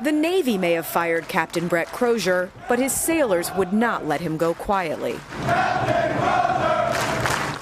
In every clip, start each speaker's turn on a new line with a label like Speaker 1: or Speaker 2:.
Speaker 1: The Navy may have fired Captain Brett Crozier, but his sailors would not let him go quietly.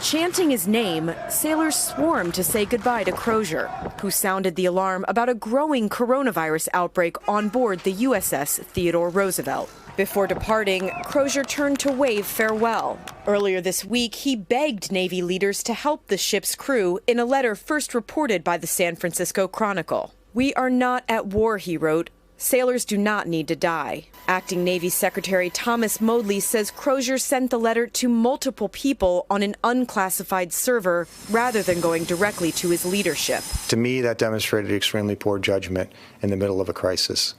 Speaker 1: Chanting his name, sailors swarmed to say goodbye to Crozier, who sounded the alarm about a growing coronavirus outbreak on board the USS Theodore Roosevelt. Before departing, Crozier turned to wave farewell. Earlier this week, he begged Navy leaders to help the ship's crew in a letter first reported by the San Francisco Chronicle. "We are not at war," he wrote. "Sailors do not need to die." Acting Navy Secretary Thomas Modly says Crozier sent the letter to multiple people on an unclassified server rather than going directly to his leadership.
Speaker 2: To me, that demonstrated extremely poor judgment in the middle of a crisis.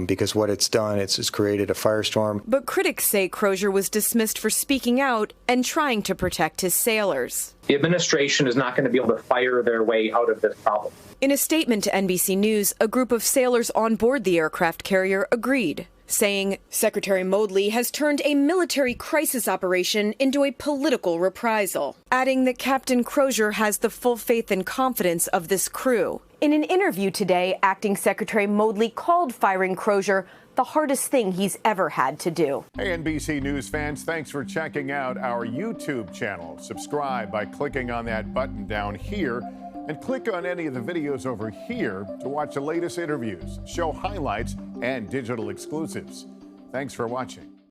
Speaker 2: Because what it's done, it's created a firestorm.
Speaker 1: But critics say Crozier was dismissed for speaking out and trying to protect his sailors.
Speaker 3: The administration is not going to be able to fire their way out of this problem.
Speaker 1: In a statement to NBC News, a group of sailors on board the aircraft carrier agreed, saying Secretary Modly has turned a military crisis operation into a political reprisal, adding that Captain Crozier has the full faith and confidence of this crew. In an interview today, Acting Secretary Modly called firing Crozier the hardest thing he's ever had to do.
Speaker 4: Hey, NBC News fans, thanks for checking out our YouTube channel. Subscribe by clicking on that button down here and click on any of the videos over here to watch the latest interviews, show highlights, and digital exclusives. Thanks for watching.